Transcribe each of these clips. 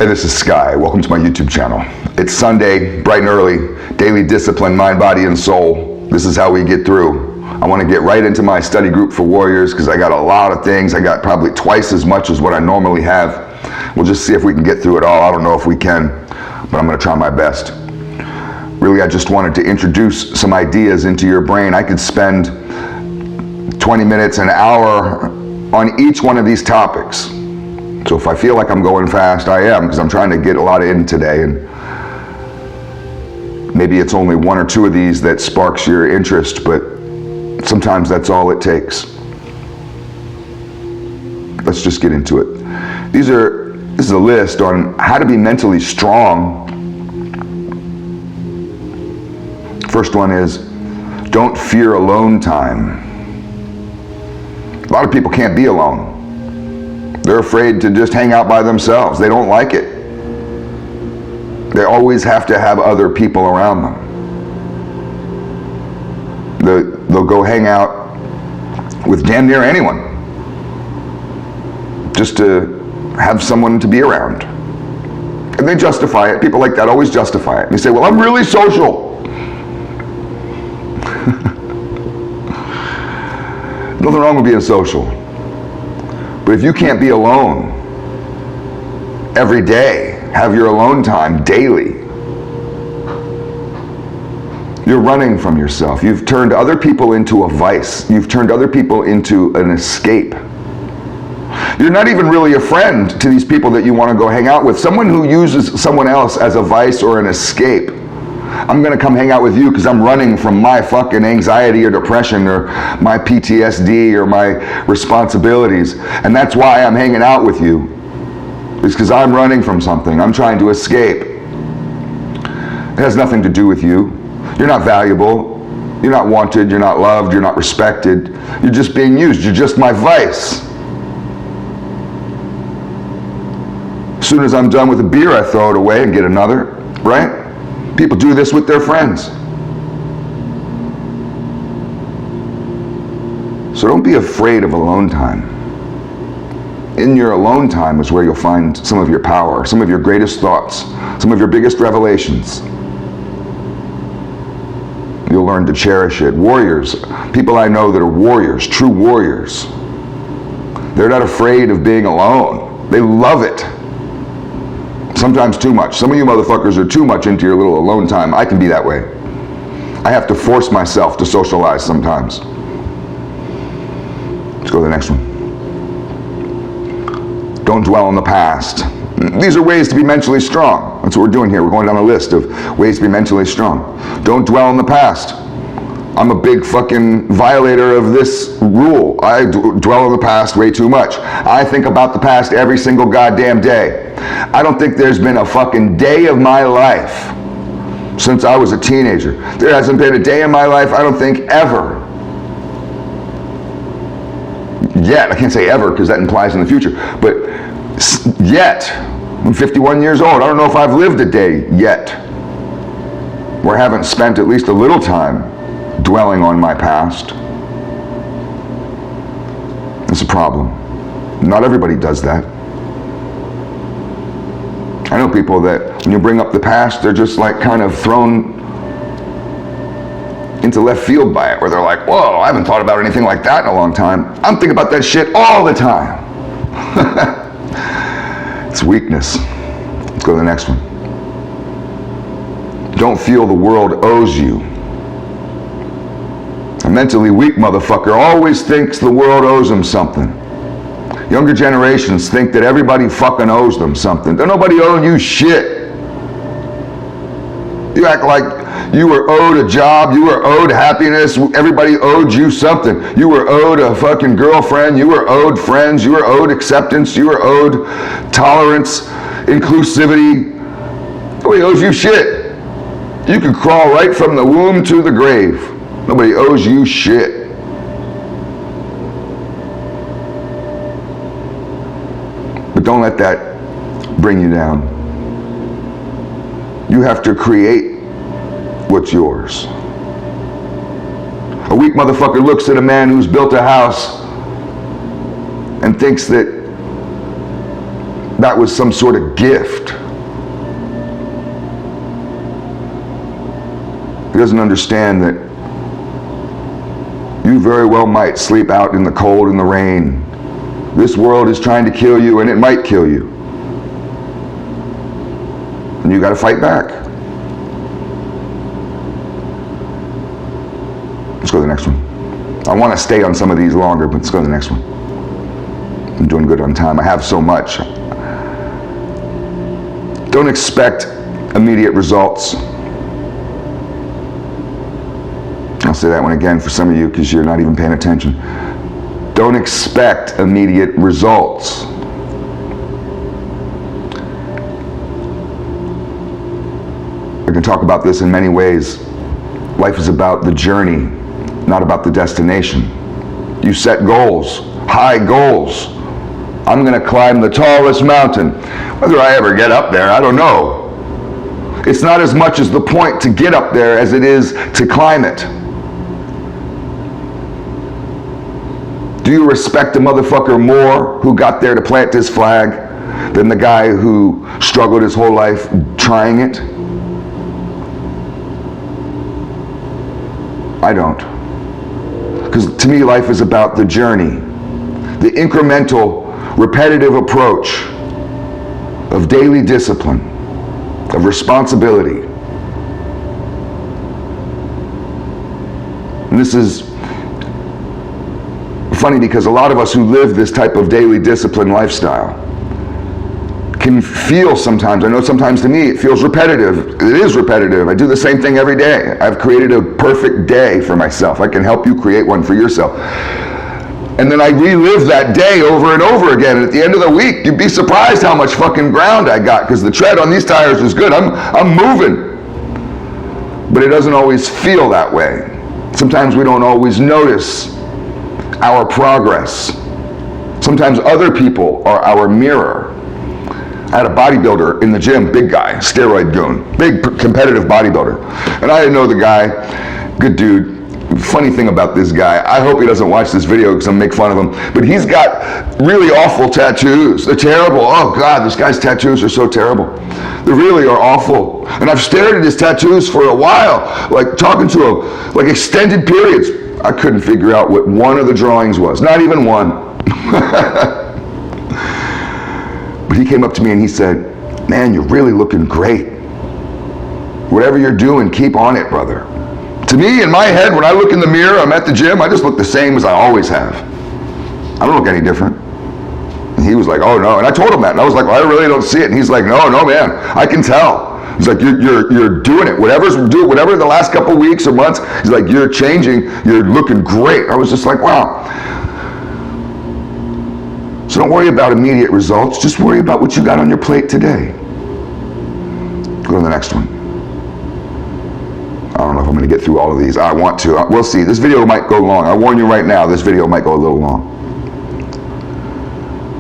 Hey, this is Sky. Welcome to my YouTube channel. It's Sunday, bright and early, daily discipline, mind, body, and soul. This is how we get through. I want to get right into my study group for warriors because I got a lot of things. I got probably twice as much as what I normally have. We'll just see if we can get through it all. I don't know if we can, but I'm going to try my best. Really, I just wanted to introduce some ideas into your brain. I could spend 20 minutes, an hour on each one of these topics. So if I feel like I'm going fast, I am, because I'm trying to get a lot in today, and maybe it's only one or two of these that sparks your interest, but sometimes that's all it takes. Let's just get into it. This is a list on how to be mentally strong. First one is, don't fear alone time. A lot of people can't be alone. They're afraid to just hang out by themselves. They don't like it. They always have to have other people around them. They'll go hang out with damn near anyone just to have someone to be around. And they justify it. People like that always justify it. They say, well, I'm really social. Nothing wrong with being social. But if you can't be alone every day, have your alone time daily, you're running from yourself. You've turned other people into a vice. You've turned other people into an escape. You're not even really a friend to these people that you want to go hang out with. Someone who uses someone else as a vice or an escape. I'm going to come hang out with you because I'm running from my fucking anxiety or depression or my PTSD or my responsibilities. And that's why I'm hanging out with you. It's because I'm running from something. I'm trying to escape. It has nothing to do with you. You're not valuable. You're not wanted. You're not loved. You're not respected. You're just being used. You're just my vice. As soon as I'm done with a beer, I throw it away and get another, right? People do this with their friends. So don't be afraid of alone time. In your alone time is where you'll find some of your power, some of your greatest thoughts, some of your biggest revelations. You'll learn to cherish it. Warriors, people I know that are warriors, true warriors, they're not afraid of being alone. They love it. Sometimes too much. Some of you motherfuckers are too much into your little alone time. I can be that way. I have to force myself to socialize sometimes. Let's go to the next one. Don't dwell on the past. These are ways to be mentally strong. That's what we're doing here. We're going down a list of ways to be mentally strong. Don't dwell on the past. I'm a big fucking violator of this rule. I dwell on the past way too much. I think about the past every single goddamn day. I don't think there's been a fucking day of my life since I was a teenager. There hasn't been a day in my life, I don't think, ever. Yet, I can't say ever because that implies in the future, but yet, I'm 51 years old. I don't know if I've lived a day yet where I haven't spent at least a little time dwelling on my past. It's a problem. Not everybody does that. I know people that when you bring up the past, they're just like kind of thrown into left field by it, where they're like, whoa, I haven't thought about anything like that in a long time. I'm thinking about that shit all the time. It's weakness. Let's go to the next one. Don't feel the world owes you. A mentally weak motherfucker always thinks the world owes him something. Younger generations think that everybody fucking owes them something. Don't nobody owe you shit. You act like you were owed a job, you were owed happiness, everybody owed you something. You were owed a fucking girlfriend, you were owed friends, you were owed acceptance, you were owed tolerance, inclusivity. Nobody owes you shit. You can crawl right from the womb to the grave. Nobody owes you shit. But don't let that bring you down. You have to create what's yours. A weak motherfucker looks at a man who's built a house and thinks that that was some sort of gift. He doesn't understand that you very well might sleep out in the cold and the rain. This world is trying to kill you, and it might kill you. And you got to fight back. Let's go to the next one. I want to stay on some of these longer, but let's go to the next one. I'm doing good on time. I have so much. Don't expect immediate results. I'll say that one again for some of you because you're not even paying attention. Don't expect immediate results. I can talk about this in many ways. Life is about the journey, not about the destination. You set goals, high goals. I'm going to climb the tallest mountain. Whether I ever get up there, I don't know. It's not as much as the point to get up there as it is to climb it. Do you respect a motherfucker more who got there to plant his flag than the guy who struggled his whole life trying it? I don't. Because to me, life is about the journey, the incremental, repetitive approach of daily discipline, of responsibility. And this is funny because a lot of us who live this type of daily discipline lifestyle can feel sometimes, I know sometimes to me it feels repetitive. It is repetitive. I do the same thing every day. I've created a perfect day for myself. I can help you create one for yourself. And then I relive that day over and over again. And at the end of the week, you'd be surprised how much fucking ground I got because the tread on these tires is good. I'm moving. But it doesn't always feel that way. Sometimes we don't always notice our progress. Sometimes other people are our mirror. I had a bodybuilder in the gym, big guy, steroid goon, big competitive bodybuilder. And I know the guy, good dude. Funny thing about this guy, I hope he doesn't watch this video because I'm gonna make fun of him, but he's got really awful tattoos. They're terrible. Oh God, this guy's tattoos are so terrible. They really are awful. And I've stared at his tattoos for a while, like talking to him, like extended periods. I couldn't figure out what one of the drawings was, not even one. But he came up to me and he said, man, you're really looking great. Whatever you're doing, keep on it, brother. To me, in my head, when I look in the mirror, I'm at the gym, I just look the same as I always have. I don't look any different. And he was like, oh no. And I told him that. And I was like, well, I really don't see it. And he's like, no, man, I can tell. He's like, you're doing it. Whatever the last couple weeks or months, he's like, you're changing, you're looking great. I was just like, wow. So don't worry about immediate results. Just worry about what you got on your plate today. Go to the next one. I don't know if I'm going to get through all of these. I want to. We'll see. This video might go long. I warn you right now, this video might go a little long.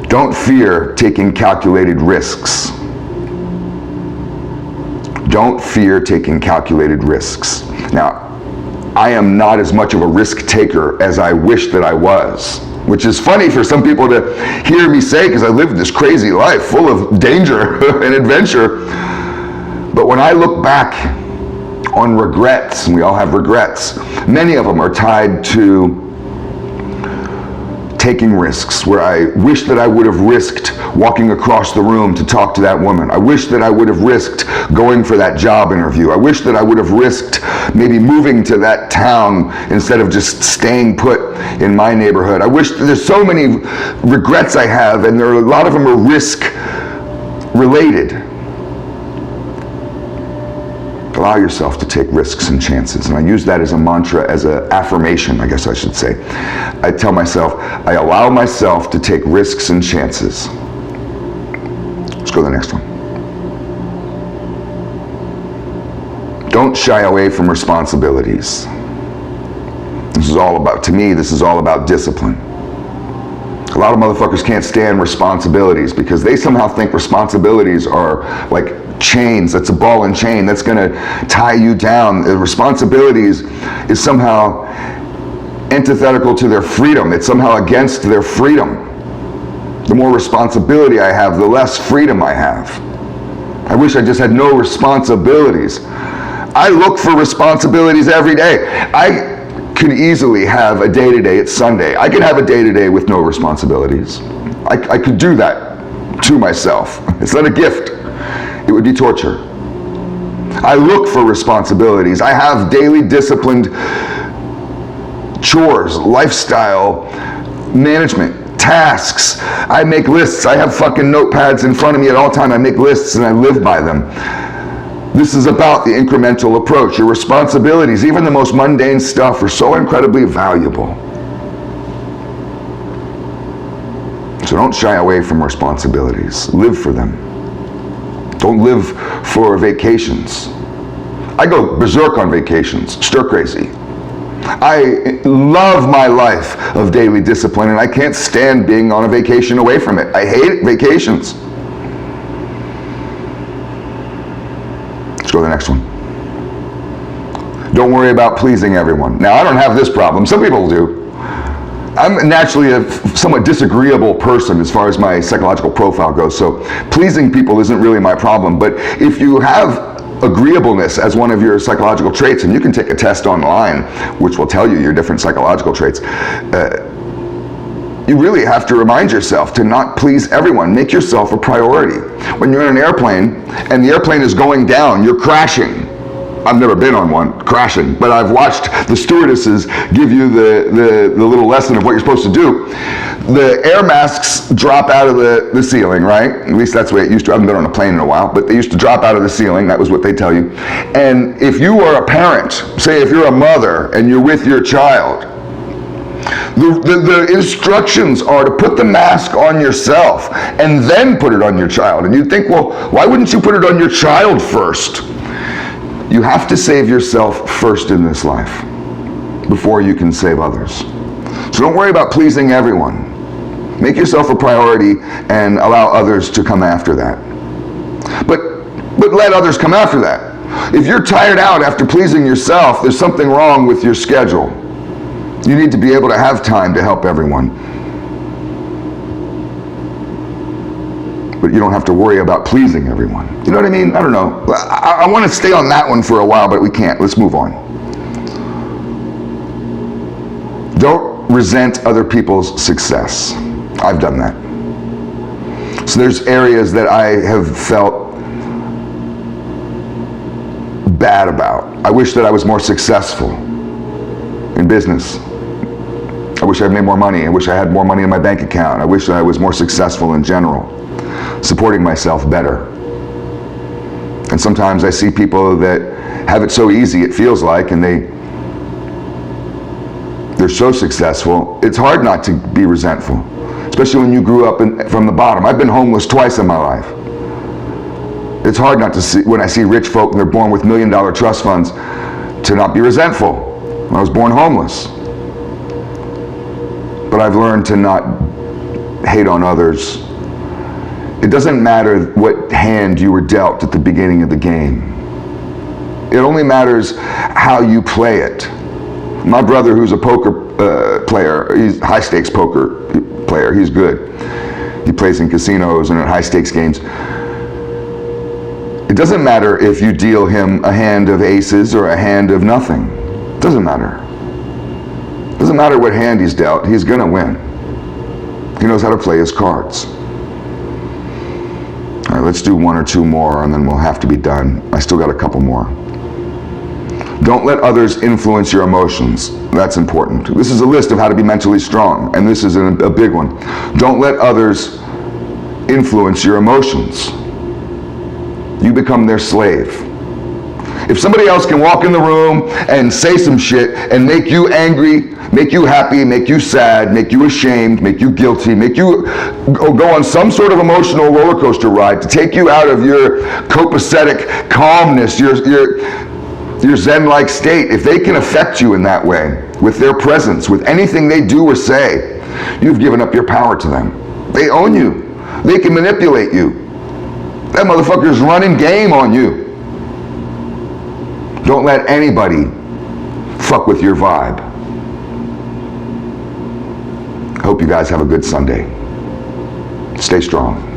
Don't fear taking calculated risks. Don't fear taking calculated risks. Now, I am not as much of a risk taker as I wish that I was, which is funny for some people to hear me say because I live this crazy life full of danger and adventure. But when I look back on regrets, and we all have regrets, many of them are tied to taking risks, where I wish that I would have risked walking across the room to talk to that woman. I wish that I would have risked going for that job interview. I wish that I would have risked maybe moving to that town instead of just staying put in my neighborhood. I wish that there's so many regrets I have, and a lot of them are risk related. Allow yourself to take risks and chances. And I use that as a mantra, as an affirmation, I guess I should say. I tell myself, I allow myself to take risks and chances. Let's go to the next one. Don't shy away from responsibilities. This is all about, to me, this is all about discipline. A lot of motherfuckers can't stand responsibilities because they somehow think responsibilities are like chains. That's a ball and chain that's going to tie you down. The responsibilities is somehow antithetical to their freedom. It's somehow against their freedom. The more responsibility I have, the less freedom I have. I wish I just had no responsibilities. I look for responsibilities every day. I could easily have a day-to-day. It's Sunday. I could have a day-to-day with no responsibilities. I could do that to myself. It's not a gift. It would be torture. I look for responsibilities. I have daily disciplined chores, lifestyle management, tasks. I make lists. I have fucking notepads in front of me at all time. I make lists and I live by them. This is about the incremental approach. Your responsibilities, even the most mundane stuff, are so incredibly valuable. So don't shy away from responsibilities. Live for them. Don't live for vacations. I go berserk on vacations, stir crazy. I love my life of daily discipline, and I can't stand being on a vacation away from it. I hate vacations. Let's go to the next one. Don't worry about pleasing everyone. Now, I don't have this problem. Some people do. I'm naturally a somewhat disagreeable person as far as my psychological profile goes, so pleasing people isn't really my problem. But if you have agreeableness as one of your psychological traits, and you can take a test online which will tell you your different psychological traits, you really have to remind yourself to not please everyone. Make yourself a priority. When you're in an airplane and the airplane is going down, you're crashing. I've never been on one crashing, but I've watched the stewardesses give you the little lesson of what you're supposed to do. The air masks drop out of the ceiling, right? At least that's the way it used to. I haven't been on a plane in a while, but they used to drop out of the ceiling. That was what they tell you. And if you are a parent, say if you're a mother and you're with your child, the instructions are to put the mask on yourself and then put it on your child. And you'd think, well, why wouldn't you put it on your child first? You have to save yourself first in this life before you can save others. So don't worry about pleasing everyone. Make yourself a priority and allow others to come after that. But let others come after that. If you're tired out after pleasing yourself, there's something wrong with your schedule. You need to be able to have time to help everyone. But you don't have to worry about pleasing everyone. You know what I mean? I don't know. I want to stay on that one for a while, but we can't. Let's move on. Don't resent other people's success. I've done that. So there's areas that I have felt bad about. I wish that I was more successful in business. I wish I had made more money. I wish I had more money in my bank account. I wish that I was more successful in general, supporting myself better. And sometimes I see people that have it so easy, it feels like, and they're so successful, it's hard not to be resentful, especially when you grew up from the bottom. I've been homeless twice in my life. It's hard not to see, when I see rich folk and they're born with $1 million trust funds, to not be resentful. I was born homeless. But I've learned to not hate on others. It doesn't matter what hand you were dealt at the beginning of the game. It only matters how you play it. My brother, who's a poker player, he's a high-stakes poker player, he's good. He plays in casinos and at high-stakes games. It doesn't matter if you deal him a hand of aces or a hand of nothing. It doesn't matter. It doesn't matter what hand he's dealt, he's gonna win. He knows how to play his cards. All right, let's do one or two more and then we'll have to be done. I still got a couple more. Don't let others influence your emotions. That's important. This is a list of how to be mentally strong, and this is a big one. Don't let others influence your emotions. You become their slave. If somebody else can walk in the room and say some shit and make you angry, make you happy, make you sad, make you ashamed, make you guilty, make you go on some sort of emotional roller coaster ride to take you out of your copacetic calmness, your Zen-like state, if they can affect you in that way, with their presence, with anything they do or say, you've given up your power to them. They own you. They can manipulate you. That motherfucker's running game on you. Don't let anybody fuck with your vibe. I hope you guys have a good Sunday. Stay strong.